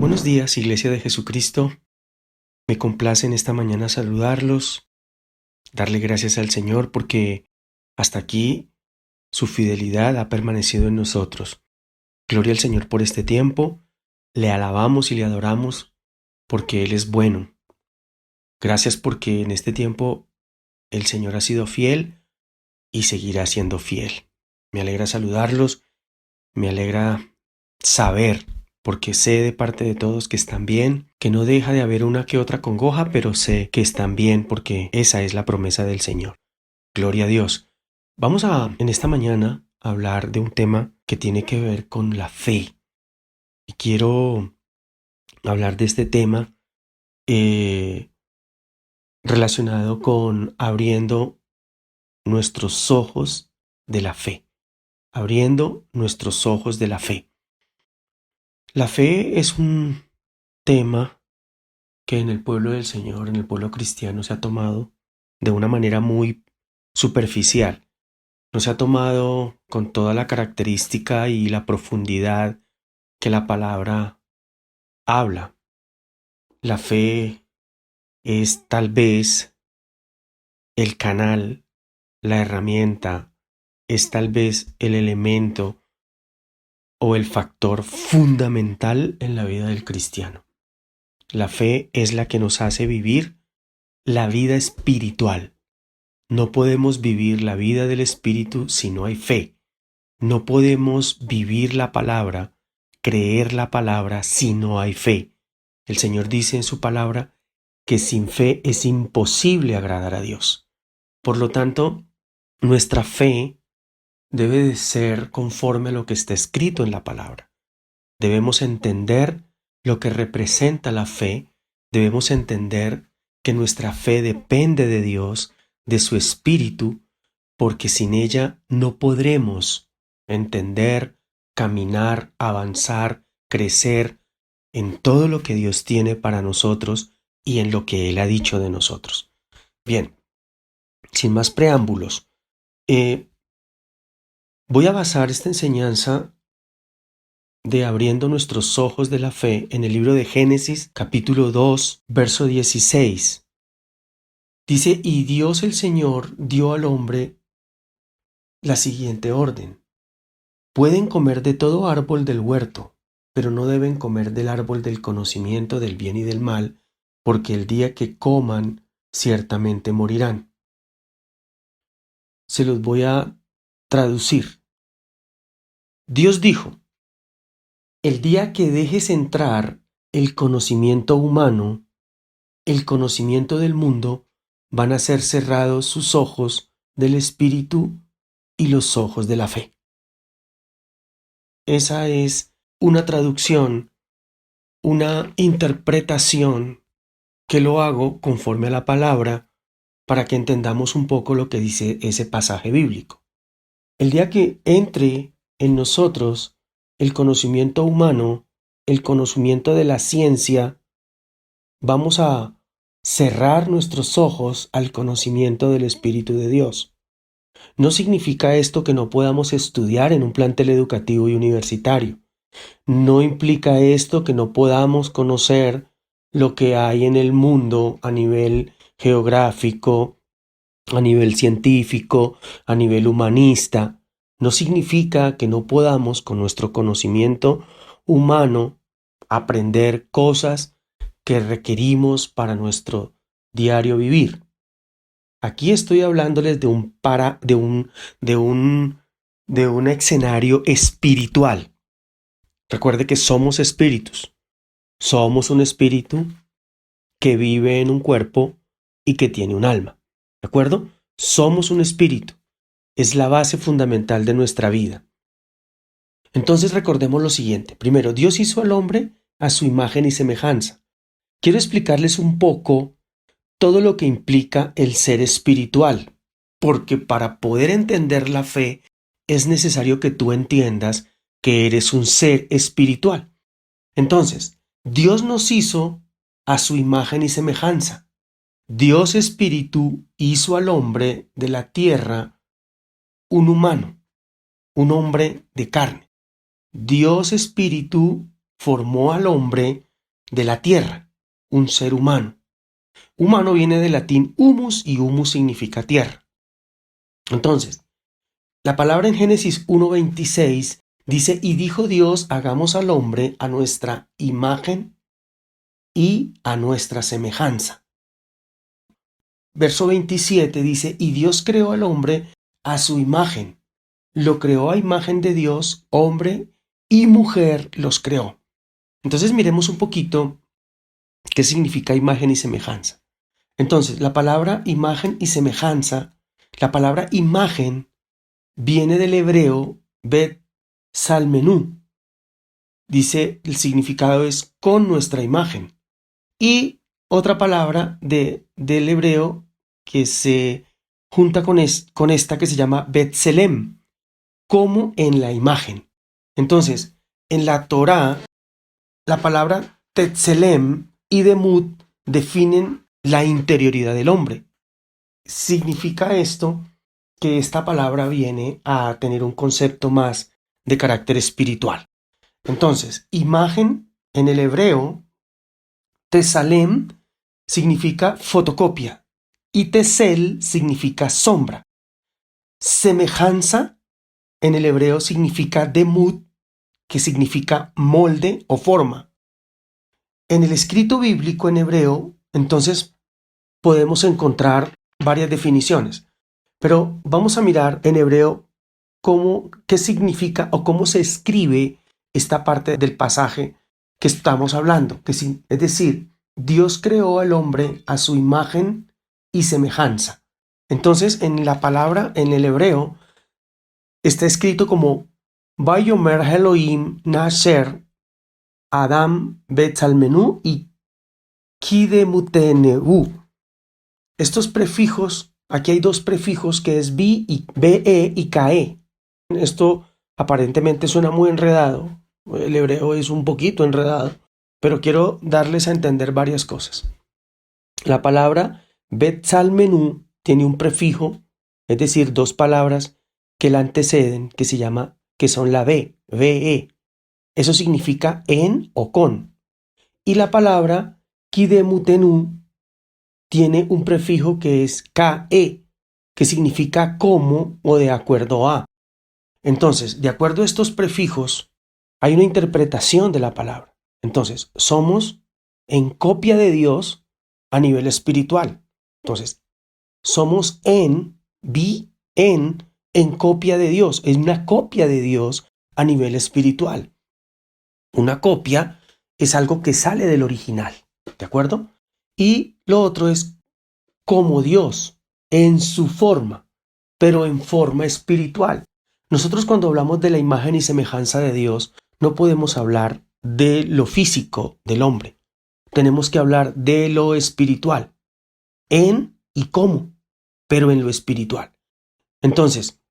Buenos días, Iglesia de Jesucristo. Me complace en esta mañana saludarlos, darle gracias al Señor porque hasta aquí su fidelidad ha permanecido en nosotros. Gloria al Señor por este tiempo. Le alabamos y le adoramos porque Él es bueno. Gracias porque en este tiempo el Señor ha sido fiel y seguirá siendo fiel. Me alegra saludarlos, me alegra saber, porque sé de parte de todos que están bien, que no deja de haber una que otra congoja, pero sé que están bien porque esa es la promesa del Señor. Gloria a Dios. Vamos en esta mañana a hablar de un tema que tiene que ver con la fe. Y quiero hablar de este tema relacionado con abriendo nuestros ojos de la fe. Abriendo nuestros ojos de la fe. La fe es un tema que en el pueblo del Señor, en el pueblo cristiano, se ha tomado de una manera muy superficial. No se ha tomado con toda la característica y la profundidad que la palabra habla. La fe es tal vez el canal, la herramienta, es tal vez el elemento o el factor fundamental en la vida del cristiano. La fe es la que nos hace vivir la vida espiritual. No podemos vivir la vida del Espíritu si no hay fe. No podemos vivir la palabra, creer la palabra si no hay fe. El Señor dice en su palabra que sin fe es imposible agradar a Dios. Por lo tanto, nuestra fe debe de ser conforme a lo que está escrito en la palabra. Debemos entender lo que representa la fe. Debemos entender que nuestra fe depende de Dios, de su Espíritu, porque sin ella no podremos entender, caminar, avanzar, crecer en todo lo que Dios tiene para nosotros y en lo que Él ha dicho de nosotros. Bien, sin más preámbulos, voy a basar esta enseñanza de abriendo nuestros ojos de la fe en el libro de Génesis, capítulo 2, verso 16. Dice, y Dios el Señor dio al hombre la siguiente orden. Pueden comer de todo árbol del huerto, pero no deben comer del árbol del conocimiento del bien y del mal, porque el día que coman, ciertamente morirán. Se los voy a traducir. Dios dijo, el día que dejes entrar el conocimiento humano, el conocimiento del mundo, van a ser cerrados sus ojos del espíritu y los ojos de la fe. Esa es una traducción, una interpretación que lo hago conforme a la palabra para que entendamos un poco lo que dice ese pasaje bíblico. El día que entre en nosotros el conocimiento humano, el conocimiento de la ciencia, vamos a cerrar nuestros ojos al conocimiento del Espíritu de Dios. No significa esto que no podamos estudiar en un plantel educativo y universitario. No implica esto que no podamos conocer lo que hay en el mundo a nivel geográfico, a nivel científico, a nivel humanista. No significa que no podamos, con nuestro conocimiento humano, aprender cosas que requerimos para nuestro diario vivir. Aquí estoy hablándoles de un escenario espiritual. Recuerde que somos espíritus. Somos un espíritu que vive en un cuerpo y que tiene un alma. ¿De acuerdo? Somos un espíritu. Es la base fundamental de nuestra vida. Entonces recordemos lo siguiente. Primero, Dios hizo al hombre a su imagen y semejanza. Quiero explicarles un poco todo lo que implica el ser espiritual, porque para poder entender la fe es necesario que tú entiendas que eres un ser espiritual. Entonces, Dios nos hizo a su imagen y semejanza. Dios Espíritu hizo al hombre de la tierra un humano, un hombre de carne. Dios Espíritu formó al hombre de la tierra, un ser humano. Humano viene del latín humus y humus significa tierra. Entonces, la palabra en Génesis 1:26 dice, y dijo Dios, hagamos al hombre a nuestra imagen y a nuestra semejanza. Verso 27 dice, y Dios creó al hombre a su imagen. Lo creó a imagen de Dios, hombre y mujer los creó. Entonces miremos un poquito qué significa imagen y semejanza. Entonces, la palabra imagen y semejanza, la palabra imagen viene del hebreo bet salmenú. Dice, el significado es con nuestra imagen. Y otra palabra del hebreo que se junta con esta que se llama Betselem, como en la imagen. Entonces, en la Torá, la palabra Tetzelem y Demut definen la interioridad del hombre. Significa esto que esta palabra viene a tener un concepto más de carácter espiritual. Entonces, imagen en el hebreo, Tesalem significa fotocopia y Tesel significa sombra. Semejanza en el hebreo significa demut, que significa molde o forma. En el escrito bíblico en hebreo, entonces, podemos encontrar varias definiciones, pero vamos a mirar en hebreo qué significa o cómo se escribe esta parte del pasaje que estamos hablando. Es decir, Dios creó al hombre a su imagen y semejanza. Entonces, en la palabra, en el hebreo, está escrito como Vayomer Elohim Nasher Adam Betzalmenú y Kidemuteneu. Estos prefijos, aquí hay dos prefijos que es be y kae. Esto aparentemente suena muy enredado. El hebreo es un poquito enredado, pero quiero darles a entender varias cosas. La palabra Betzalmenú tiene un prefijo, es decir, dos palabras que la anteceden, que son la ve. Eso significa en o con. Y la palabra Kidemutenu tiene un prefijo que es ke, que significa como o de acuerdo a. Entonces, de acuerdo a estos prefijos, hay una interpretación de la palabra. Entonces, somos en copia de Dios a nivel espiritual. Entonces, somos en copia de Dios. Es una copia de Dios a nivel espiritual. Una copia es algo que sale del original, ¿de acuerdo? Y lo otro es como Dios, en su forma, pero en forma espiritual. Nosotros cuando hablamos de la imagen y semejanza de Dios, no podemos hablar de lo físico del hombre. Tenemos que hablar de lo espiritual, en y cómo, pero en lo espiritual. Entonces,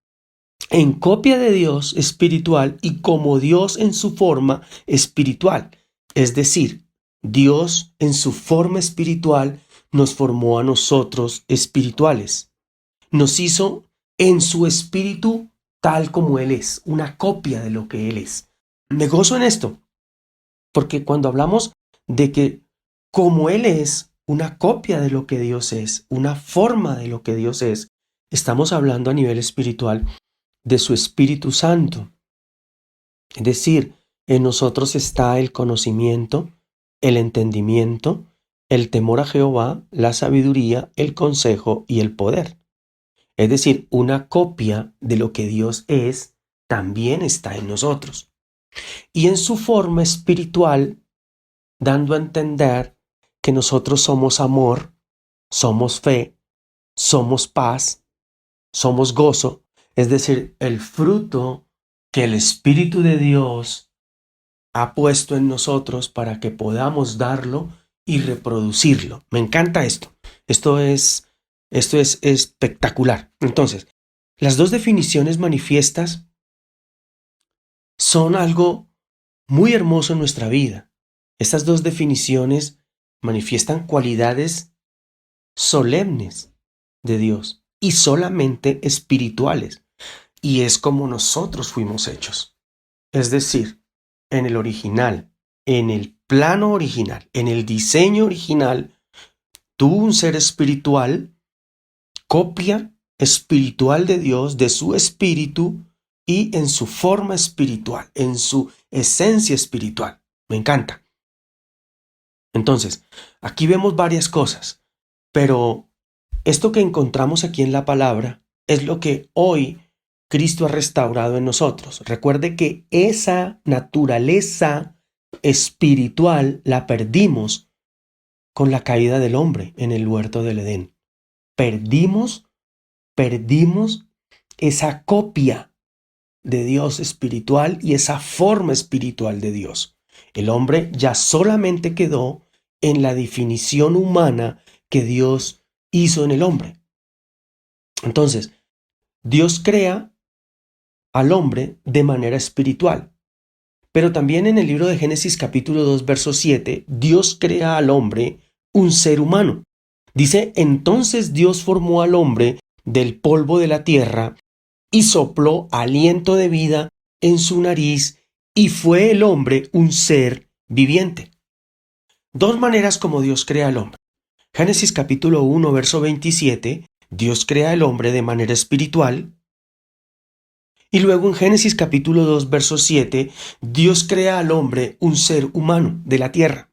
en copia de Dios espiritual y como Dios en su forma espiritual. Es decir, Dios en su forma espiritual nos formó a nosotros espirituales. Nos hizo en su espíritu tal como Él es, una copia de lo que Él es. Me gozo en esto, porque cuando hablamos de que como Él es, una copia de lo que Dios es, una forma de lo que Dios es, estamos hablando a nivel espiritual de su Espíritu Santo. Es decir, en nosotros está el conocimiento, el entendimiento, el temor a Jehová, la sabiduría, el consejo y el poder. Es decir, una copia de lo que Dios es también está en nosotros. Y en su forma espiritual, dando a entender que nosotros somos amor, somos fe, somos paz, somos gozo, es decir, el fruto que el Espíritu de Dios ha puesto en nosotros para que podamos darlo y reproducirlo. Me encanta esto. Esto es espectacular. Entonces, las dos definiciones manifiestas son algo muy hermoso en nuestra vida. Estas dos definiciones manifiestan cualidades solemnes de Dios y solamente espirituales. Y es como nosotros fuimos hechos. Es decir, en el original, en el plano original, en el diseño original, tuvo un ser espiritual, copia espiritual de Dios, de su espíritu y en su forma espiritual, en su esencia espiritual. Me encanta. Entonces, aquí vemos varias cosas, pero esto que encontramos aquí en la palabra es lo que hoy Cristo ha restaurado en nosotros. Recuerde que esa naturaleza espiritual la perdimos con la caída del hombre en el huerto del Edén. Perdimos esa copia de Dios espiritual y esa forma espiritual de Dios. El hombre ya solamente quedó en la definición humana que Dios hizo en el hombre. Entonces, Dios crea al hombre de manera espiritual. Pero también en el libro de Génesis capítulo 2, verso 7, Dios crea al hombre un ser humano. Dice, entonces Dios formó al hombre del polvo de la tierra y sopló aliento de vida en su nariz y fue el hombre un ser viviente. Dos maneras como Dios crea al hombre. Génesis capítulo 1, verso 27, Dios crea al hombre de manera espiritual. Y luego en Génesis capítulo 2, verso 7, Dios crea al hombre un ser humano de la tierra.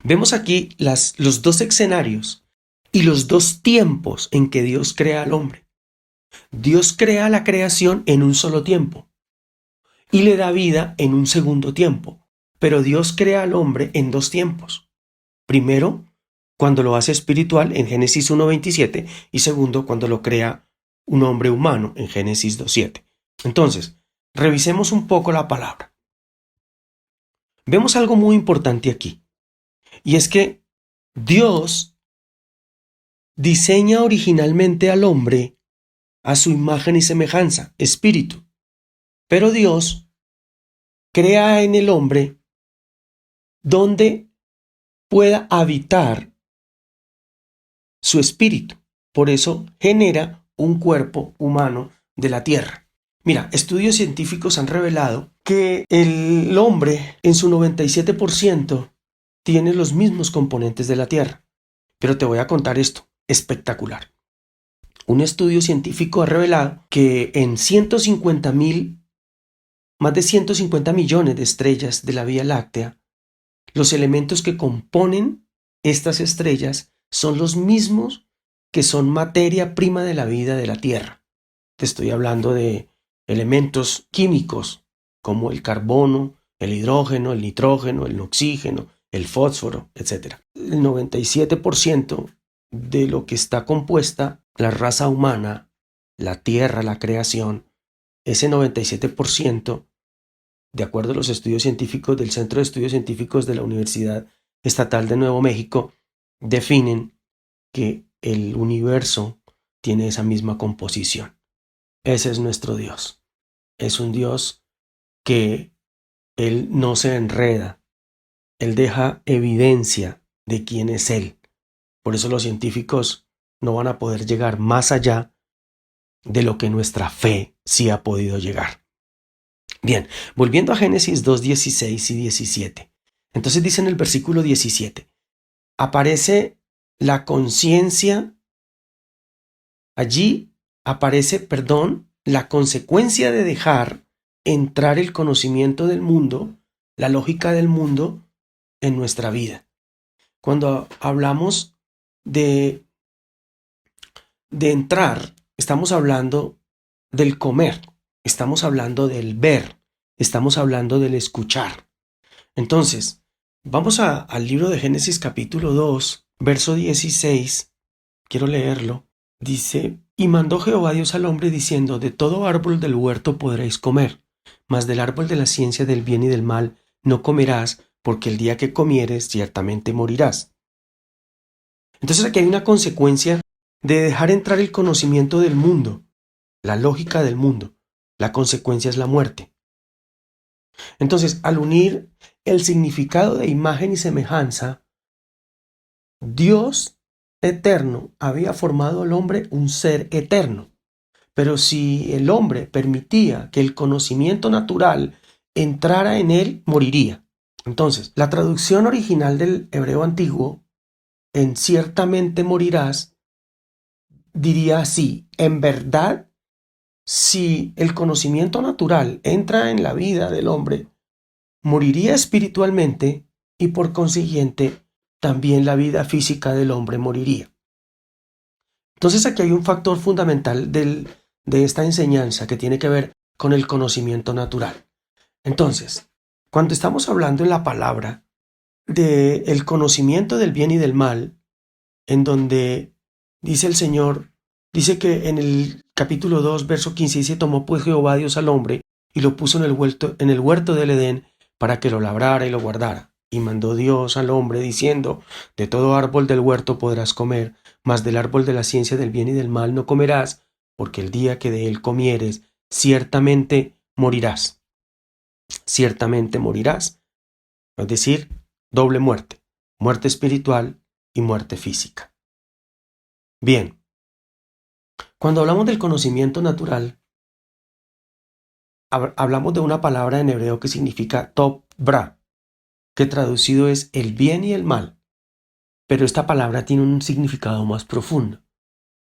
Vemos aquí los dos escenarios y los dos tiempos en que Dios crea al hombre. Dios crea la creación en un solo tiempo y le da vida en un segundo tiempo, pero Dios crea al hombre en dos tiempos. Primero, cuando lo hace espiritual en Génesis 1:27 y segundo, cuando lo crea un hombre humano en Génesis 2:7. Entonces, revisemos un poco la palabra. Vemos algo muy importante aquí, y es que Dios diseña originalmente al hombre a su imagen y semejanza, espíritu, pero Dios crea en el hombre donde pueda habitar su espíritu. Por eso genera un cuerpo humano de la tierra. Mira, estudios científicos han revelado que el hombre en su 97% tiene los mismos componentes de la tierra. Pero te voy a contar esto, espectacular. Un estudio científico ha revelado que en más de 150 millones de estrellas de la Vía Láctea, los elementos que componen estas estrellas son los mismos que son materia prima de la vida de la Tierra. Te estoy hablando de elementos químicos como el carbono, el hidrógeno, el nitrógeno, el oxígeno, el fósforo, etc. El 97% de lo que está compuesta la raza humana, la Tierra, la creación, ese 97%, de acuerdo a los estudios científicos del Centro de Estudios Científicos de la Universidad Estatal de Nuevo México, definen que el universo tiene esa misma composición. Ese es nuestro Dios. Es un Dios que Él no se enreda. Él deja evidencia de quién es Él. Por eso los científicos no van a poder llegar más allá de lo que nuestra fe sí ha podido llegar. Bien, volviendo a Génesis 2, 16 y 17. Entonces dice en el versículo 17, aparece la conciencia, allí aparece, la consecuencia de dejar entrar el conocimiento del mundo, la lógica del mundo en nuestra vida. Cuando hablamos de entrar, estamos hablando del comer, estamos hablando del ver, estamos hablando del escuchar. Entonces, vamos al libro de Génesis capítulo 2, verso 16, quiero leerlo. Dice, y mandó Jehová Dios al hombre diciendo, de todo árbol del huerto podréis comer, mas del árbol de la ciencia del bien y del mal no comerás, porque el día que comieres ciertamente morirás. Entonces aquí hay una consecuencia de dejar entrar el conocimiento del mundo, la lógica del mundo. La consecuencia es la muerte. Entonces, al unir el significado de imagen y semejanza, Dios eterno había formado al hombre un ser eterno. Pero si el hombre permitía que el conocimiento natural entrara en él, moriría. Entonces, la traducción original del hebreo antiguo, en ciertamente morirás, diría así: en verdad, si el conocimiento natural entra en la vida del hombre, moriría espiritualmente y por consiguiente también la vida física del hombre moriría. Entonces aquí hay un factor fundamental de esta enseñanza que tiene que ver con el conocimiento natural. Entonces, cuando estamos hablando en la palabra del conocimiento del bien y del mal, en donde dice el Señor, dice que en el capítulo 2, verso 15, dice: tomó pues Jehová Dios al hombre y lo puso en el huerto del Edén para que lo labrara y lo guardara. Y mandó Dios al hombre diciendo: de todo árbol del huerto podrás comer, mas del árbol de la ciencia del bien y del mal no comerás, porque el día que de él comieres, ciertamente morirás. Ciertamente morirás. Es decir, doble muerte: muerte espiritual y muerte física. Bien, cuando hablamos del conocimiento natural, hablamos de una palabra en hebreo que significa top bra, que traducido es el bien y el mal, pero esta palabra tiene un significado más profundo.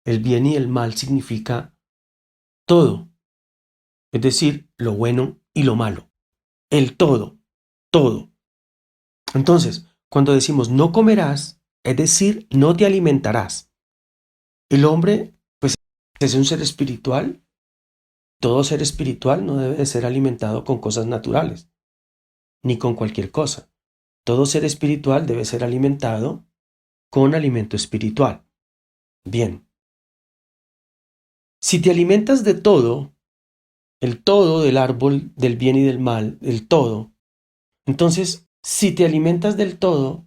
El bien y el mal significa todo, es decir, lo bueno y lo malo, el todo, todo. Entonces, cuando decimos no comerás, es decir, no te alimentarás. El hombre, pues, es un ser espiritual. Todo ser espiritual no debe de ser alimentado con cosas naturales, ni con cualquier cosa. Todo ser espiritual debe ser alimentado con alimento espiritual. Bien, si te alimentas de todo, el todo del árbol del bien y del mal, el todo, entonces, si te alimentas del todo,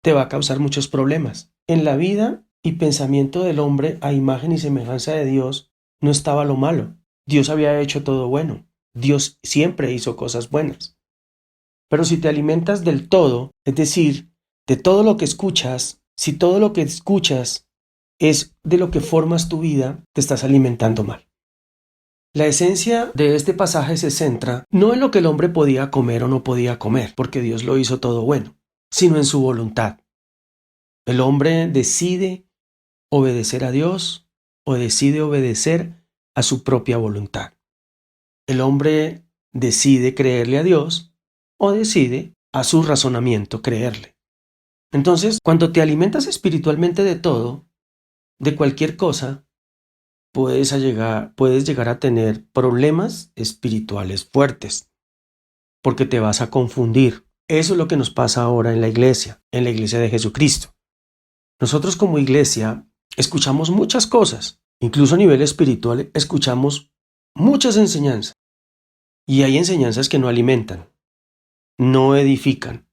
te va a causar muchos problemas. En la vida y pensamiento del hombre a imagen y semejanza de Dios no estaba lo malo. Dios había hecho todo bueno. Dios siempre hizo cosas buenas. Pero si te alimentas del todo, es decir, de todo lo que escuchas, si todo lo que escuchas es de lo que formas tu vida, te estás alimentando mal. La esencia de este pasaje se centra no en lo que el hombre podía comer o no podía comer, porque Dios lo hizo todo bueno, sino en su voluntad. El hombre decide obedecer a Dios o decide obedecer a su propia voluntad. El hombre decide creerle a Dios o decide a su razonamiento creerle. Entonces, cuando te alimentas espiritualmente de todo, de cualquier cosa, puedes llegar a tener problemas espirituales fuertes, porque te vas a confundir. Eso es lo que nos pasa ahora en la iglesia de Jesucristo. Nosotros como iglesia escuchamos muchas cosas, incluso a nivel espiritual escuchamos muchas enseñanzas, y hay enseñanzas que no alimentan, no edifican.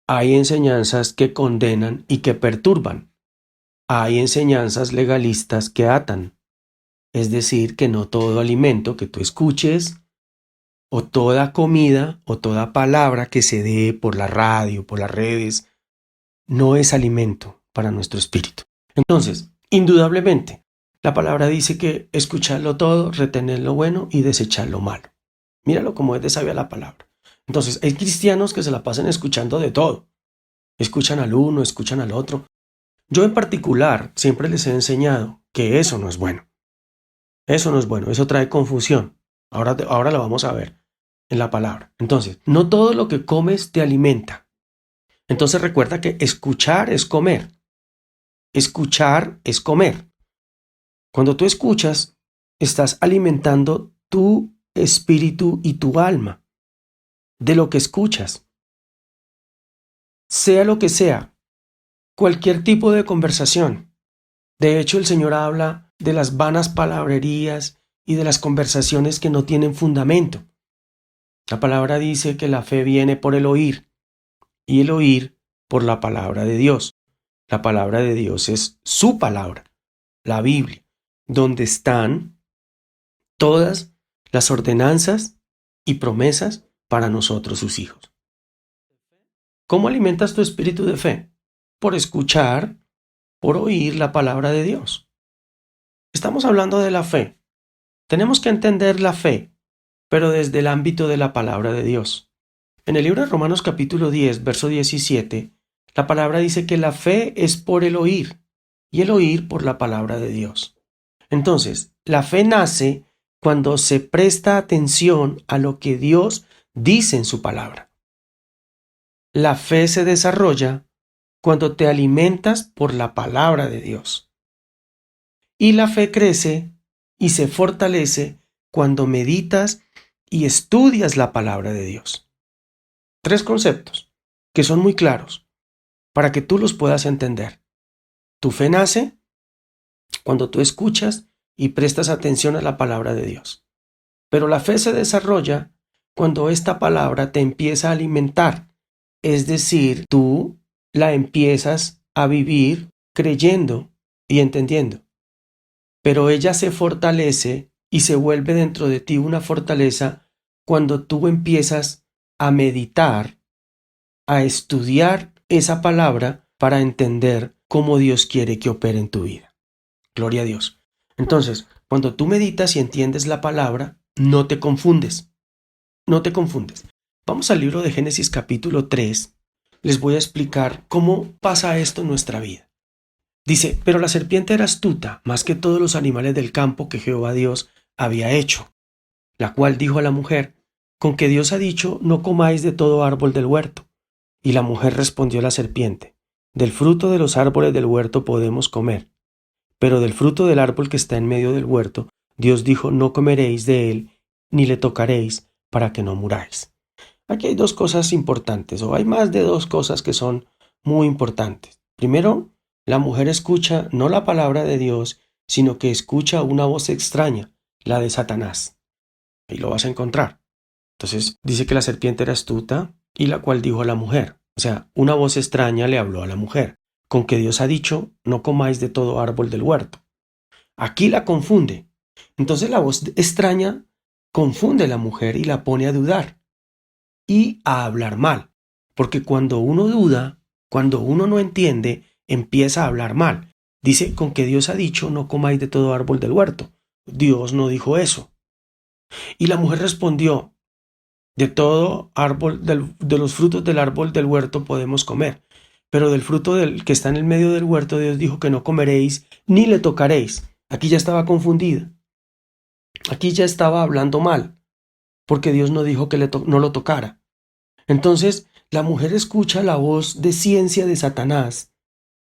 Hay enseñanzas que condenan y que perturban. Hay enseñanzas legalistas que atan. Es decir, que no todo alimento que tú escuches, o toda comida, o toda palabra que se dé por la radio, por las redes, no es alimento para nuestro espíritu. Entonces, indudablemente, la palabra dice que escucharlo todo, retener lo bueno y desechar lo malo. Míralo como es de sabia la palabra. Entonces, hay cristianos que se la pasan escuchando de todo. Escuchan al uno, escuchan al otro. Yo en particular siempre les he enseñado que eso no es bueno. Eso no es bueno, eso trae confusión. Ahora lo vamos a ver en la palabra. Entonces, no todo lo que comes te alimenta. Entonces recuerda que escuchar es comer. Escuchar es comer. Cuando tú escuchas, estás alimentando tu espíritu y tu alma de lo que escuchas. Sea lo que sea, cualquier tipo de conversación. De hecho, el Señor habla de las vanas palabrerías y de las conversaciones que no tienen fundamento. La palabra dice que la fe viene por el oír y el oír por la palabra de Dios. La palabra de Dios es su palabra, la Biblia, donde están todas las ordenanzas y promesas para nosotros, sus hijos. ¿Cómo alimentas tu espíritu de fe? Por escuchar, por oír la palabra de Dios. Estamos hablando de la fe. Tenemos que entender la fe, pero desde el ámbito de la palabra de Dios. En el libro de Romanos capítulo 10, verso 17, la palabra dice que la fe es por el oír y el oír por la palabra de Dios. Entonces, la fe nace cuando se presta atención a lo que Dios dice en su palabra. La fe se desarrolla cuando te alimentas por la palabra de Dios. Y la fe crece y se fortalece cuando meditas y estudias la palabra de Dios. 3 conceptos que son muy claros para que tú los puedas entender. Tu fe nace cuando tú escuchas y prestas atención a la palabra de Dios. Pero la fe se desarrolla cuando esta palabra te empieza a alimentar, es decir, tú la empiezas a vivir creyendo y entendiendo. Pero ella se fortalece y se vuelve dentro de ti una fortaleza cuando tú empiezas a meditar, a estudiar esa palabra para entender cómo Dios quiere que opere en tu vida. Gloria a Dios. Entonces, cuando tú meditas y entiendes la palabra, no te confundes. No te confundes. Vamos al libro de Génesis capítulo 3. Les voy a explicar cómo pasa esto en nuestra vida. Dice, pero la serpiente era astuta, más que todos los animales del campo que Jehová Dios había hecho, la cual dijo a la mujer, con que Dios ha dicho, no comáis de todo árbol del huerto. Y la mujer respondió a la serpiente, del fruto de los árboles del huerto podemos comer, pero del fruto del árbol que está en medio del huerto, Dios dijo, no comeréis de él, ni le tocaréis, para que no muráis. Aquí hay 2 cosas importantes, o hay más de 2 cosas que son muy importantes. Primero, la mujer escucha no la palabra de Dios, sino que escucha una voz extraña, la de Satanás. Ahí lo vas a encontrar. Entonces, dice que la serpiente era astuta y la cual dijo a la mujer. O sea, una voz extraña le habló a la mujer, con que Dios ha dicho, no comáis de todo árbol del huerto. Aquí la confunde. Entonces la voz extraña confunde a la mujer y la pone a dudar y a hablar mal. Porque cuando uno duda, cuando uno no entiende, empieza a hablar mal. Dice, con que Dios ha dicho, no comáis de todo árbol del huerto. Dios no dijo eso. Y la mujer respondió, de todo árbol, de los frutos del árbol del huerto podemos comer, pero del fruto del que está en el medio del huerto Dios dijo que no comeréis ni le tocaréis. Aquí ya estaba confundida. Aquí ya estaba hablando mal, porque Dios no dijo que no lo tocara. Entonces, la mujer escucha la voz de ciencia de Satanás,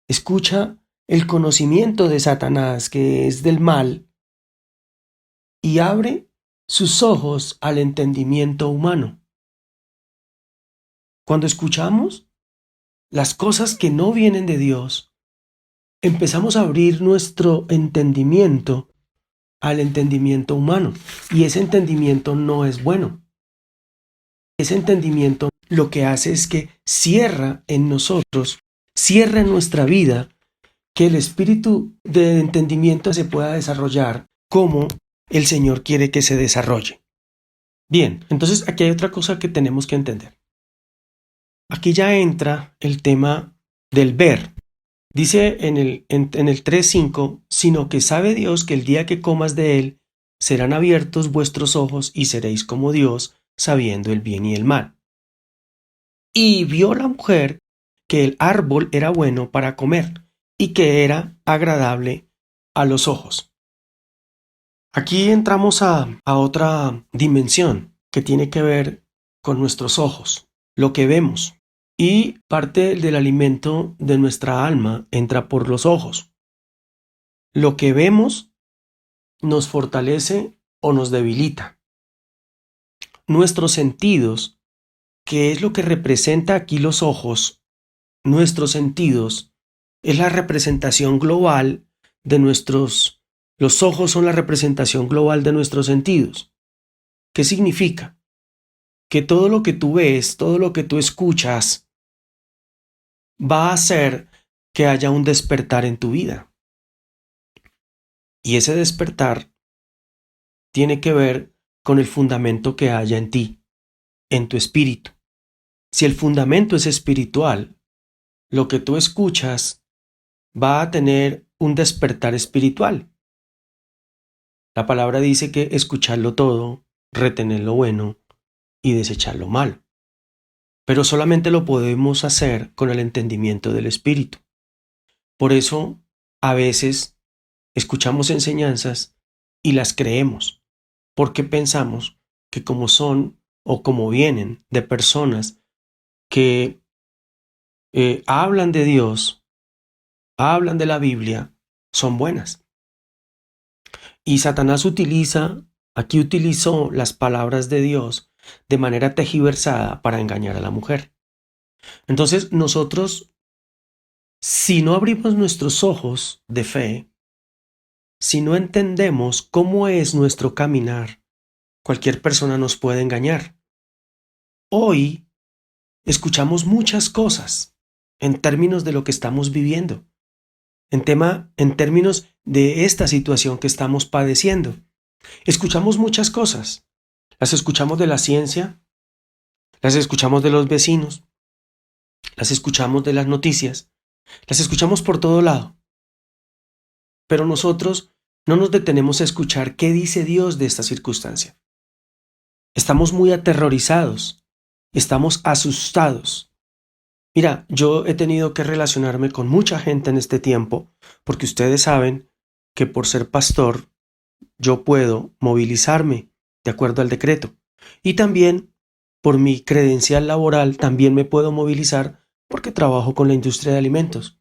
escucha el conocimiento de Satanás, que es del mal, y abre sus ojos al entendimiento humano. Cuando escuchamos las cosas que no vienen de Dios, empezamos a abrir nuestro entendimiento al entendimiento humano, y ese entendimiento no es bueno. Ese entendimiento lo que hace es que cierra en nosotros, cierra en nuestra vida, que el espíritu de entendimiento se pueda desarrollar como el Señor quiere que se desarrolle. Bien, entonces aquí hay otra cosa que tenemos que entender. Aquí ya entra el tema del ver. Dice en el 3:5, sino que sabe Dios que el día que comas de él, serán abiertos vuestros ojos y seréis como Dios, sabiendo el bien y el mal. Y vio la mujer que el árbol era bueno para comer y que era agradable a los ojos. Aquí entramos a otra dimensión que tiene que ver con nuestros ojos, lo que vemos. Y parte del alimento de nuestra alma entra por los ojos. Lo que vemos nos fortalece o nos debilita. Nuestros sentidos, que es lo que representa aquí los ojos, nuestros sentidos, es la representación global de los ojos son la representación global de nuestros sentidos. ¿Qué significa? Que todo lo que tú ves, todo lo que tú escuchas, va a hacer que haya un despertar en tu vida. Y ese despertar tiene que ver con el fundamento que haya en ti, en tu espíritu. Si el fundamento es espiritual, lo que tú escuchas va a tener un despertar espiritual. La palabra dice que escucharlo todo, retener lo bueno y desechar lo malo. pero solamente lo podemos hacer con el entendimiento del Espíritu. Por eso, a veces escuchamos enseñanzas y las creemos, porque pensamos que como son o como vienen de personas que hablan de Dios, hablan de la Biblia, son buenas. Y Satanás aquí utilizó las palabras de Dios de manera tergiversada para engañar a la mujer. Entonces nosotros, si no abrimos nuestros ojos de fe, si no entendemos cómo es nuestro caminar, cualquier persona nos puede engañar. Hoy escuchamos muchas cosas en términos de lo que estamos viviendo, en términos de esta situación que estamos padeciendo. Escuchamos muchas cosas. Las escuchamos de la ciencia, las escuchamos de los vecinos, las escuchamos de las noticias, las escuchamos por todo lado. Pero nosotros no nos detenemos a escuchar qué dice Dios de esta circunstancia. Estamos muy aterrorizados, estamos asustados. Mira, yo he tenido que relacionarme con mucha gente en este tiempo, porque ustedes saben que por ser pastor yo puedo movilizarme de acuerdo al decreto. Y también por mi credencial laboral también me puedo movilizar porque trabajo con la industria de alimentos.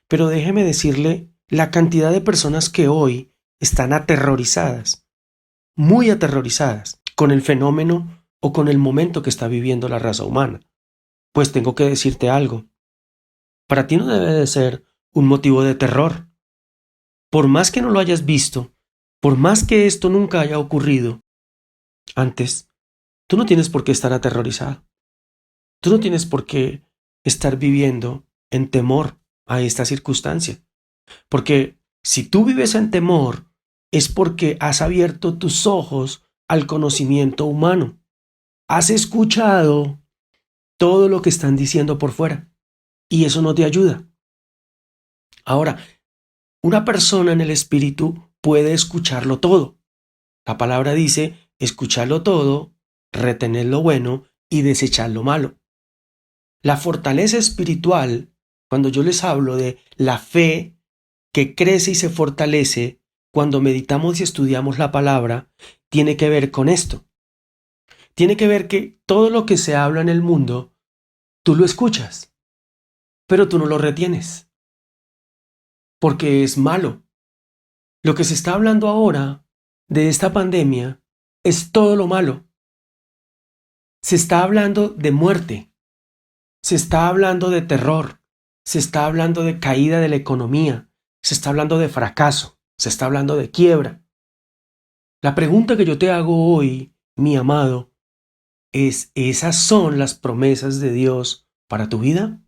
Pero déjeme decirle la cantidad de personas que hoy están aterrorizadas, muy aterrorizadas, con el fenómeno o con el momento que está viviendo la raza humana. Pues tengo que decirte algo. Para ti no debe de ser un motivo de terror. Por más que no lo hayas visto, por más que esto nunca haya ocurrido antes, tú no tienes por qué estar aterrorizado. Tú no tienes por qué estar viviendo en temor a esta circunstancia. Porque si tú vives en temor, es porque has abierto tus ojos al conocimiento humano. Has escuchado todo lo que están diciendo por fuera. Y eso no te ayuda. Ahora, una persona en el espíritu puede escucharlo todo. La palabra dice, escucharlo todo, retener lo bueno y desechar lo malo. La fortaleza espiritual, cuando yo les hablo de la fe que crece y se fortalece cuando meditamos y estudiamos la palabra, tiene que ver con esto. Tiene que ver que todo lo que se habla en el mundo, tú lo escuchas, pero tú no lo retienes, porque es malo. Lo que se está hablando ahora de esta pandemia es todo lo malo. Se está hablando de muerte, se está hablando de terror, se está hablando de caída de la economía, se está hablando de fracaso, se está hablando de quiebra. La pregunta que yo te hago hoy, mi amado, es: ¿esas son las promesas de Dios para tu vida?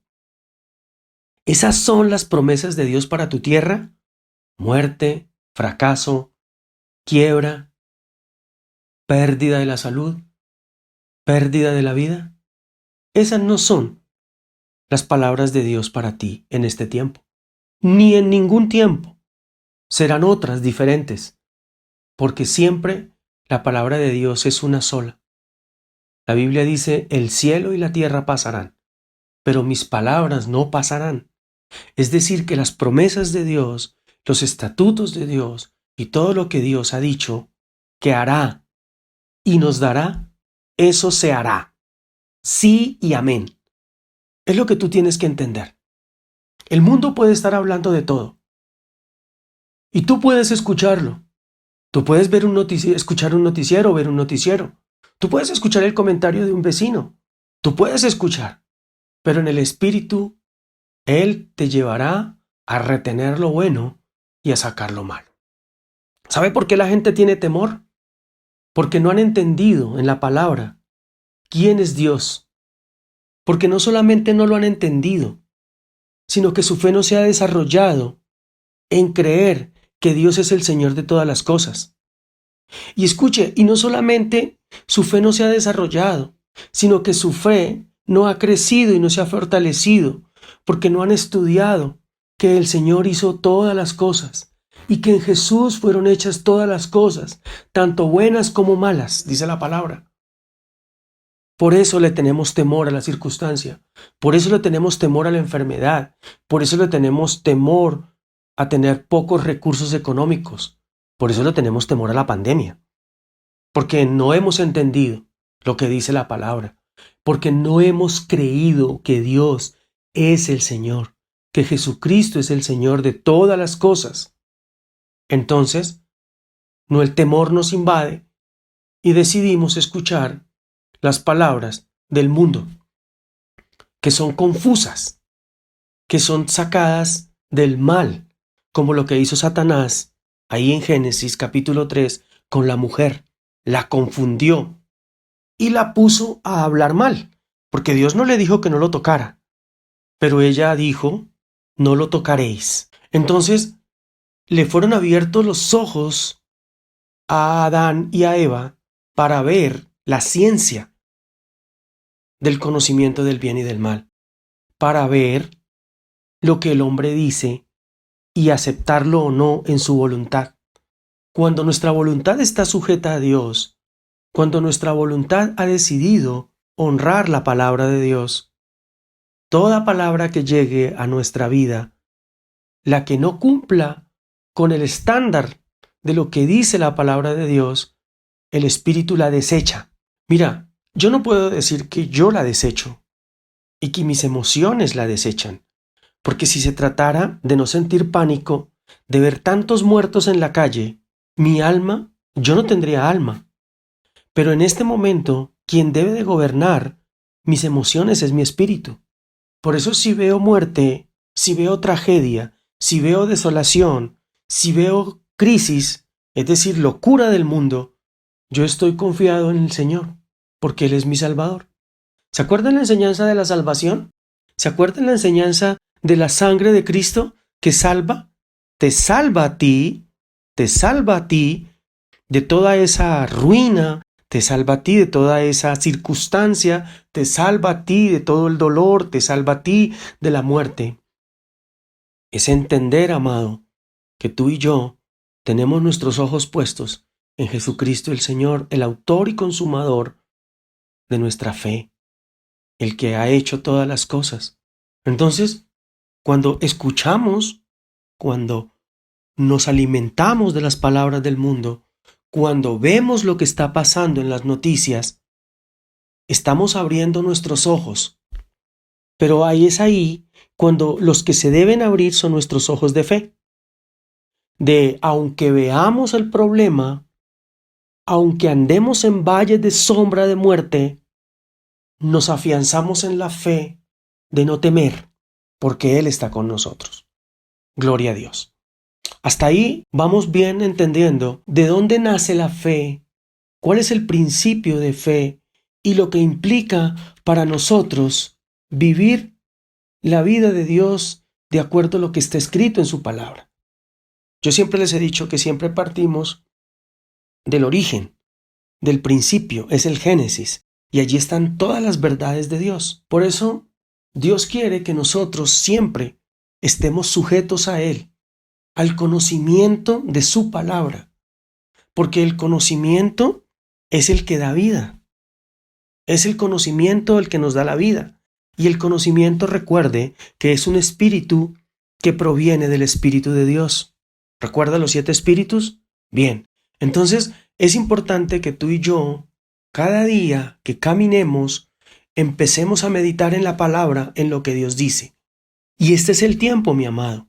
¿Esas son las promesas de Dios para tu tierra? Muerte, fracaso, quiebra, pérdida de la salud, pérdida de la vida. Esas no son las palabras de Dios para ti en este tiempo, ni en ningún tiempo. Serán otras diferentes, porque siempre la palabra de Dios es una sola. La Biblia dice, el cielo y la tierra pasarán, pero mis palabras no pasarán. Es decir, que las promesas de Dios, los estatutos de Dios y todo lo que Dios ha dicho que hará y nos dará, eso se hará. Sí y amén. Es lo que tú tienes que entender. El mundo puede estar hablando de todo. Y tú puedes escucharlo. Tú puedes ver escuchar un noticiero o ver un noticiero. Tú puedes escuchar el comentario de un vecino. Tú puedes escuchar. Pero en el espíritu, Él te llevará a retener lo bueno y a sacar lo malo. ¿Sabe por qué la gente tiene temor? Porque no han entendido en la palabra quién es Dios. Porque no solamente no lo han entendido, sino que su fe no se ha desarrollado en creer que Dios es el Señor de todas las cosas. Y escuche, y no solamente su fe no se ha desarrollado, sino que su fe no ha crecido y no se ha fortalecido, porque no han estudiado que el Señor hizo todas las cosas y que en Jesús fueron hechas todas las cosas, tanto buenas como malas, dice la palabra. Por eso le tenemos temor a la circunstancia, por eso le tenemos temor a la enfermedad, por eso le tenemos temor a tener pocos recursos económicos, por eso le tenemos temor a la pandemia, porque no hemos entendido lo que dice la palabra, porque no hemos creído que Dios es el Señor, que Jesucristo es el Señor de todas las cosas. Entonces, no, el temor nos invade y decidimos escuchar las palabras del mundo, que son confusas, que son sacadas del mal, como lo que hizo Satanás ahí en Génesis capítulo 3 con la mujer. La confundió y la puso a hablar mal, porque Dios no le dijo que no lo tocara, pero ella dijo, no lo tocaréis. Entonces le fueron abiertos los ojos a Adán y a Eva para ver la ciencia del conocimiento del bien y del mal, para ver lo que el hombre dice y aceptarlo o no en su voluntad. Cuando nuestra voluntad está sujeta a Dios, cuando nuestra voluntad ha decidido honrar la palabra de Dios, toda palabra que llegue a nuestra vida, la que no cumpla con el estándar de lo que dice la palabra de Dios, el Espíritu la desecha. Mira, yo no puedo decir que yo la desecho y que mis emociones la desechan, porque si se tratara de no sentir pánico, de ver tantos muertos en la calle, mi alma, yo no tendría alma. Pero en este momento, quien debe de gobernar mis emociones es mi espíritu. Por eso si veo muerte, si veo tragedia, si veo desolación, si veo crisis, es decir, locura del mundo, yo estoy confiado en el Señor, porque Él es mi Salvador. ¿Se acuerdan la enseñanza de la salvación? ¿Se acuerdan la enseñanza de la sangre de Cristo que salva? Te salva a ti de toda esa ruina, te salva a ti de toda esa circunstancia, te salva a ti de todo el dolor, te salva a ti de la muerte. Es entender, amado, que tú y yo tenemos nuestros ojos puestos en Jesucristo el Señor, el autor y consumador de nuestra fe, el que ha hecho todas las cosas. Entonces, cuando escuchamos, cuando nos alimentamos de las palabras del mundo, cuando vemos lo que está pasando en las noticias, estamos abriendo nuestros ojos. Pero ahí es ahí cuando los que se deben abrir son nuestros ojos de fe. De aunque veamos el problema, aunque andemos en valles de sombra de muerte, nos afianzamos en la fe de no temer, porque Él está con nosotros. Gloria a Dios. Hasta ahí vamos bien entendiendo de dónde nace la fe, cuál es el principio de fe y lo que implica para nosotros vivir la vida de Dios de acuerdo a lo que está escrito en su palabra. Yo siempre les he dicho que siempre partimos del origen, del principio, es el Génesis, y allí están todas las verdades de Dios. Por eso, Dios quiere que nosotros siempre estemos sujetos a Él, al conocimiento de su palabra, porque el conocimiento es el que da vida, es el conocimiento el que nos da la vida, y el conocimiento, recuerde, que es un espíritu que proviene del Espíritu de Dios. ¿Recuerda los 7 espíritus? Bien, entonces es importante que tú y yo, cada día que caminemos, empecemos a meditar en la palabra, en lo que Dios dice. Y este es el tiempo, mi amado.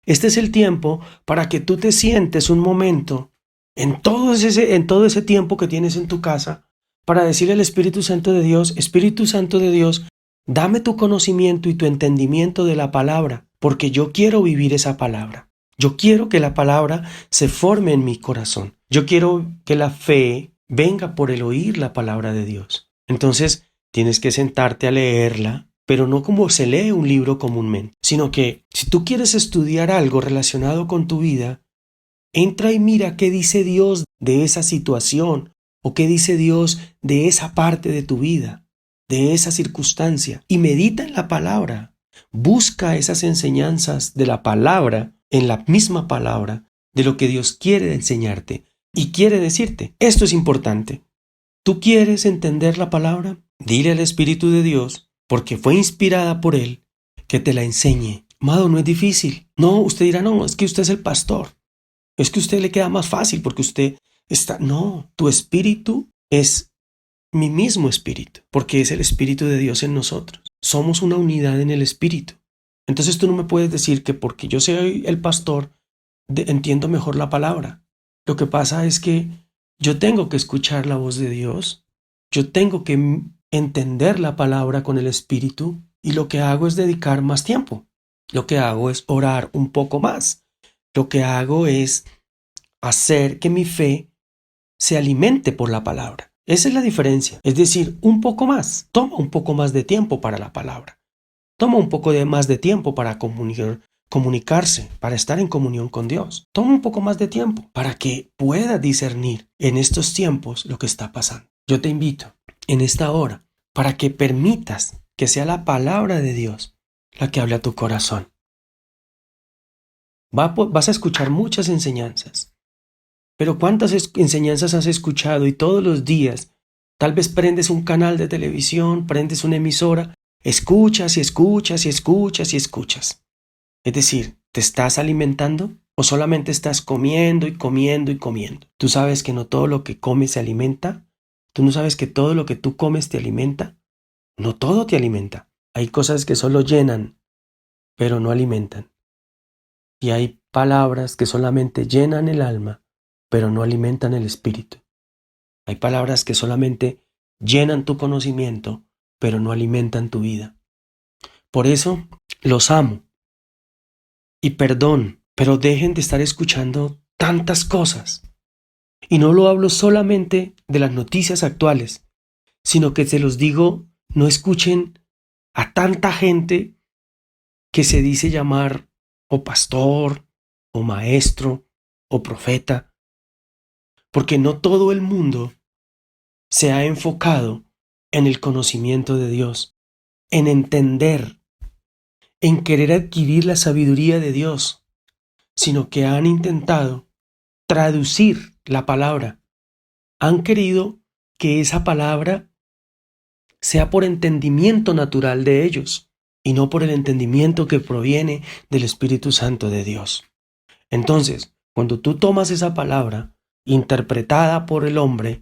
Este es el tiempo para que tú te sientes un momento en todo ese tiempo que tienes en tu casa para decirle al Espíritu Santo de Dios, Espíritu Santo de Dios, dame tu conocimiento y tu entendimiento de la palabra, porque yo quiero vivir esa palabra. Yo quiero que la palabra se forme en mi corazón. Yo quiero que la fe venga por el oír la palabra de Dios. Entonces, tienes que sentarte a leerla, pero no como se lee un libro comúnmente, sino que si tú quieres estudiar algo relacionado con tu vida, entra y mira qué dice Dios de esa situación o qué dice Dios de esa parte de tu vida, de esa circunstancia, y medita en la palabra. Busca esas enseñanzas de la palabra, en la misma palabra, de lo que Dios quiere enseñarte y quiere decirte. Esto es importante. ¿Tú quieres entender la palabra? Dile al Espíritu de Dios, porque fue inspirada por Él, que te la enseñe. Amado, no es difícil. No, usted dirá, no, es que usted es el pastor. Es que a usted le queda más fácil porque usted está... No, tu espíritu es mi mismo espíritu, porque es el Espíritu de Dios en nosotros. Somos una unidad en el espíritu. Entonces tú no me puedes decir que porque yo soy el pastor, entiendo mejor la palabra. Lo que pasa es que yo tengo que escuchar la voz de Dios, yo tengo que entender la palabra con el espíritu, y lo que hago es dedicar más tiempo. Lo que hago es orar un poco más. Lo que hago es hacer que mi fe se alimente por la palabra. Esa es la diferencia. Es decir, un poco más. Toma un poco más de tiempo para la palabra. Toma un poco más de tiempo para comunicarse, para estar en comunión con Dios. Toma un poco más de tiempo para que pueda discernir en estos tiempos lo que está pasando. Yo te invito en esta hora para que permitas que sea la palabra de Dios la que hable a tu corazón. Vas a escuchar muchas enseñanzas, pero ¿cuántas enseñanzas has escuchado? Y todos los días, tal vez prendes un canal de televisión, prendes una emisora, escuchas y escuchas y escuchas y escuchas. Es decir, ¿te estás alimentando o solamente estás comiendo y comiendo y comiendo? ¿Tú sabes que no todo lo que comes se alimenta? ¿Tú no sabes que todo lo que tú comes te alimenta? No todo te alimenta. Hay cosas que solo llenan, pero no alimentan. Y hay palabras que solamente llenan el alma, pero no alimentan el espíritu. Hay palabras que solamente llenan tu conocimiento, pero no alimentan tu vida. Por eso los amo. Y perdón, pero dejen de estar escuchando tantas cosas. Y no lo hablo solamente de las noticias actuales, sino que se los digo, no escuchen a tanta gente que se dice llamar o pastor, o maestro, o profeta, porque no todo el mundo se ha enfocado en el conocimiento de Dios, en entender, en querer adquirir la sabiduría de Dios, sino que han intentado traducir la palabra. Han querido que esa palabra sea por entendimiento natural de ellos y no por el entendimiento que proviene del Espíritu Santo de Dios. Entonces, cuando tú tomas esa palabra, interpretada por el hombre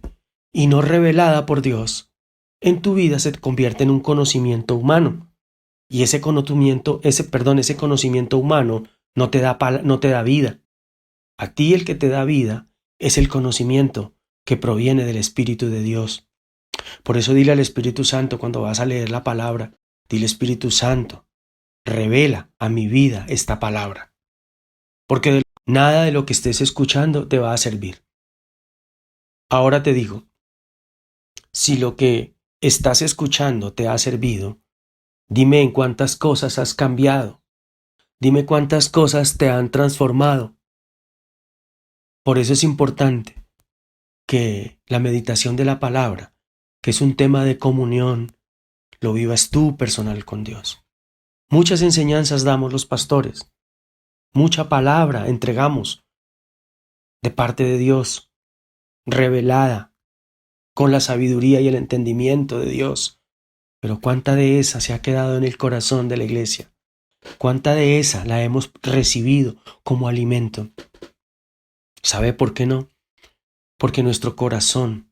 y no revelada por Dios, en tu vida se convierte en un conocimiento humano. Y ese conocimiento, ese conocimiento humano no te da vida. A ti el que te da vida es el conocimiento que proviene del Espíritu de Dios. Por eso dile al Espíritu Santo cuando vas a leer la palabra, dile Espíritu Santo, revela a mi vida esta palabra. Porque nada de lo que estés escuchando te va a servir. Ahora te digo, si lo que estás escuchando te ha servido, dime en cuántas cosas has cambiado. Dime cuántas cosas te han transformado. Por eso es importante que la meditación de la palabra, que es un tema de comunión, lo vivas tú personal con Dios. Muchas enseñanzas damos los pastores, mucha palabra entregamos de parte de Dios, revelada, con la sabiduría y el entendimiento de Dios. Pero ¿cuánta de esa se ha quedado en el corazón de la iglesia? ¿Cuánta de esa la hemos recibido como alimento? ¿Sabe por qué no? Porque nuestro corazón,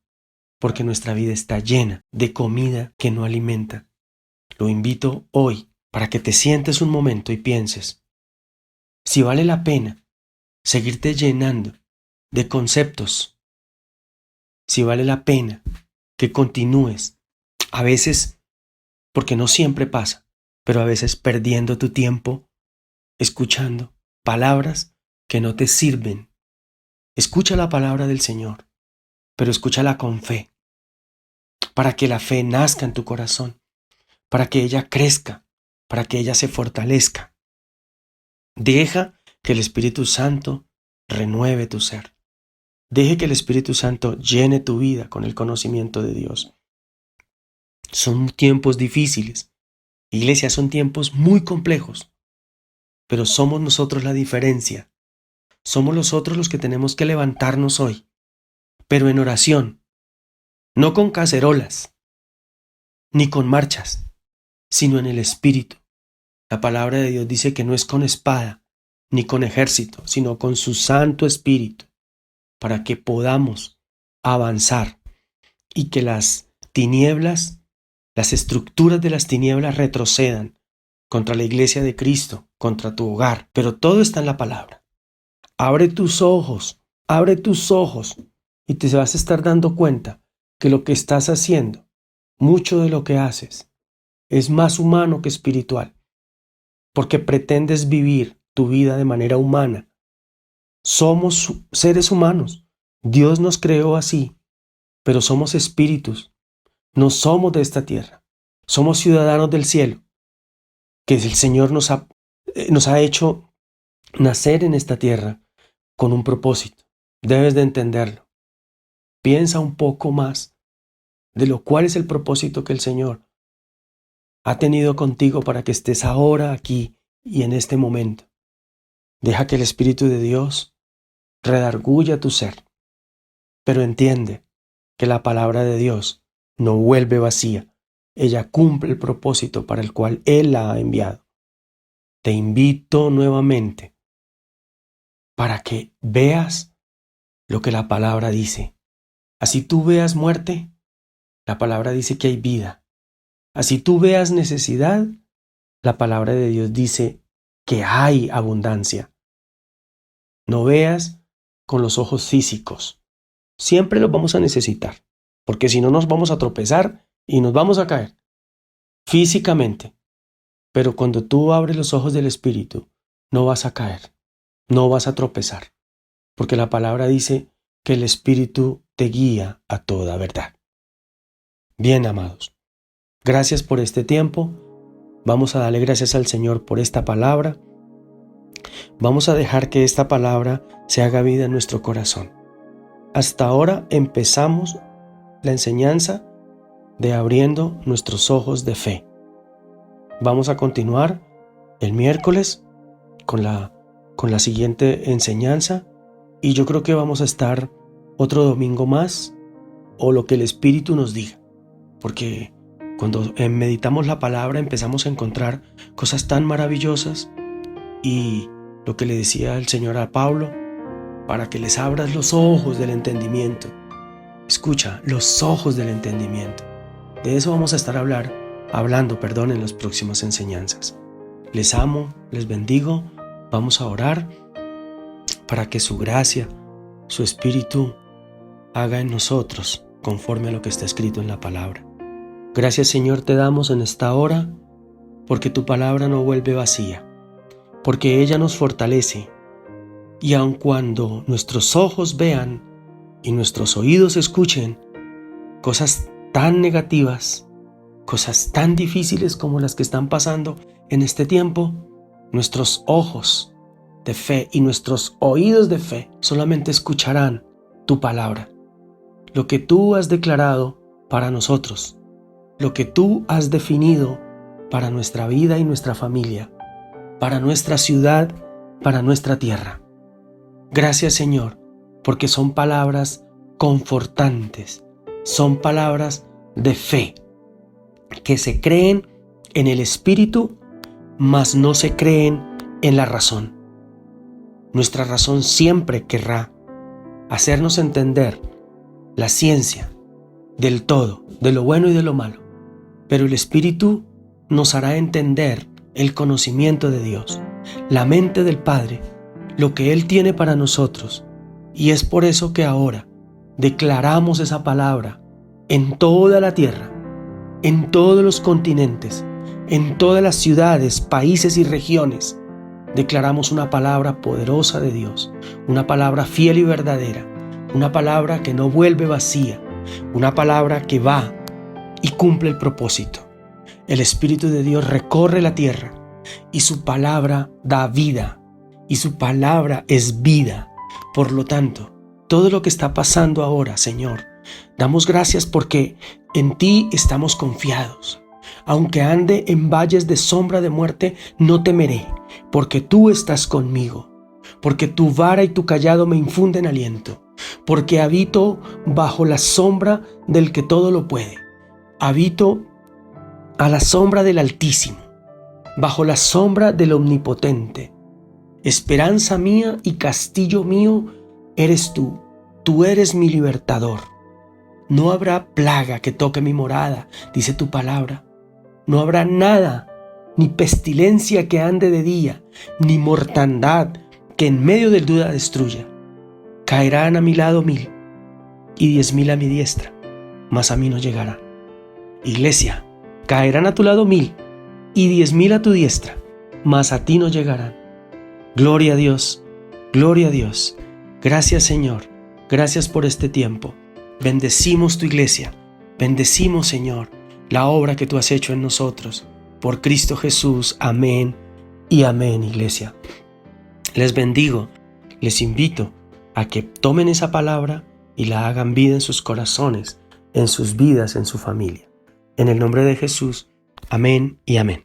porque nuestra vida está llena de comida que no alimenta. Lo invito hoy para que te sientes un momento y pienses si vale la pena seguirte llenando de conceptos, si vale la pena que continúes, a veces, porque no siempre pasa, pero a veces perdiendo tu tiempo escuchando palabras que no te sirven. Escucha la palabra del Señor, pero escúchala con fe, para que la fe nazca en tu corazón, para que ella crezca, para que ella se fortalezca. Deja que el Espíritu Santo renueve tu ser. Deje que el Espíritu Santo llene tu vida con el conocimiento de Dios. Son tiempos difíciles. Iglesia, son tiempos muy complejos. Pero somos nosotros la diferencia. Somos nosotros los que tenemos que levantarnos hoy. Pero en oración. No con cacerolas. ni con marchas, sino en el Espíritu. La palabra de Dios dice que no es con espada, ni con ejército, sino con su Santo Espíritu, para que podamos avanzar y que las tinieblas, las estructuras de las tinieblas retrocedan contra la iglesia de Cristo, contra tu hogar. Pero todo está en la palabra. Abre tus ojos y te vas a estar dando cuenta que lo que estás haciendo, mucho de lo que haces, es más humano que espiritual, porque pretendes vivir tu vida de manera humana. Somos seres humanos. Dios nos creó así, pero somos espíritus. No somos de esta tierra. Somos ciudadanos del cielo, que el Señor nos ha hecho nacer en esta tierra con un propósito. Debes de entenderlo. Piensa un poco más de lo cual es el propósito que el Señor ha tenido contigo para que estés ahora aquí y en este momento. Deja que el Espíritu de Dios redarguya tu ser, pero entiende que la palabra de Dios no vuelve vacía. Ella cumple el propósito para el cual Él la ha enviado. Te invito nuevamente para que veas lo que la palabra dice. Así tú veas muerte, la palabra dice que hay vida. Así tú veas necesidad, la palabra de Dios dice que hay abundancia. No veas con los ojos físicos. Siempre los vamos a necesitar, porque si no nos vamos a tropezar y nos vamos a caer físicamente. Pero cuando tú abres los ojos del Espíritu, no vas a caer, no vas a tropezar, porque la palabra dice que el Espíritu te guía a toda verdad. Bien, amados, gracias por este tiempo. Vamos a darle gracias al Señor por esta palabra. Vamos a dejar que esta palabra se haga vida en nuestro corazón. Hasta ahora empezamos la enseñanza de abriendo nuestros ojos de fe. Vamos a continuar el miércoles con la siguiente enseñanza y yo creo que vamos a estar otro domingo más o lo que el Espíritu nos diga, porque cuando meditamos la palabra empezamos a encontrar cosas tan maravillosas y lo que le decía el Señor a Pablo, para que les abras los ojos del entendimiento. Escucha, los ojos del entendimiento. De eso vamos a estar hablando en las próximas enseñanzas. Les amo, les bendigo. Vamos a orar para que su gracia, su Espíritu, haga en nosotros conforme a lo que está escrito en la palabra. Gracias, Señor, te damos en esta hora, porque tu palabra no vuelve vacía, porque ella nos fortalece. Y aun cuando nuestros ojos vean y nuestros oídos escuchen cosas tan negativas, cosas tan difíciles como las que están pasando en este tiempo, nuestros ojos de fe y nuestros oídos de fe solamente escucharán tu palabra, lo que tú has declarado para nosotros, lo que tú has definido para nuestra vida y nuestra familia, para nuestra ciudad, para nuestra tierra. Gracias, Señor, porque son palabras confortantes, son palabras de fe, que se creen en el Espíritu, mas no se creen en la razón. Nuestra razón siempre querrá hacernos entender la ciencia del todo, de lo bueno y de lo malo, pero el Espíritu nos hará entender el conocimiento de Dios, la mente del Padre, lo que Él tiene para nosotros. Y es por eso que ahora declaramos esa palabra en toda la tierra, en todos los continentes, en todas las ciudades, países y regiones. Declaramos una palabra poderosa de Dios, una palabra fiel y verdadera, una palabra que no vuelve vacía, una palabra que va y cumple el propósito. El Espíritu de Dios recorre la tierra y su palabra da vida y su palabra es vida. Por lo tanto, todo lo que está pasando ahora, Señor, damos gracias porque en ti estamos confiados. Aunque ande en valles de sombra de muerte, no temeré, porque tú estás conmigo, porque tu vara y tu cayado me infunden aliento, porque habito bajo la sombra del que todo lo puede. Habito a la sombra del Altísimo, bajo la sombra del Omnipotente. Esperanza mía y castillo mío eres tú eres mi libertador. No habrá plaga que toque mi morada, dice tu palabra. No habrá nada, ni pestilencia que ande de día, ni mortandad que en medio del día destruya. Caerán a mi lado 1000 y 10.000 a mi diestra, mas a mí no llegará. Iglesia, caerán a tu lado 1000 y 10.000 a tu diestra, mas a ti no llegarán. Gloria a Dios, gloria a Dios. Gracias, Señor, gracias por este tiempo. Bendecimos tu iglesia, bendecimos, Señor, la obra que tú has hecho en nosotros. Por Cristo Jesús, amén y amén, iglesia. Les bendigo, les invito a que tomen esa palabra y la hagan vida en sus corazones, en sus vidas, en su familia. En el nombre de Jesús, amén y amén.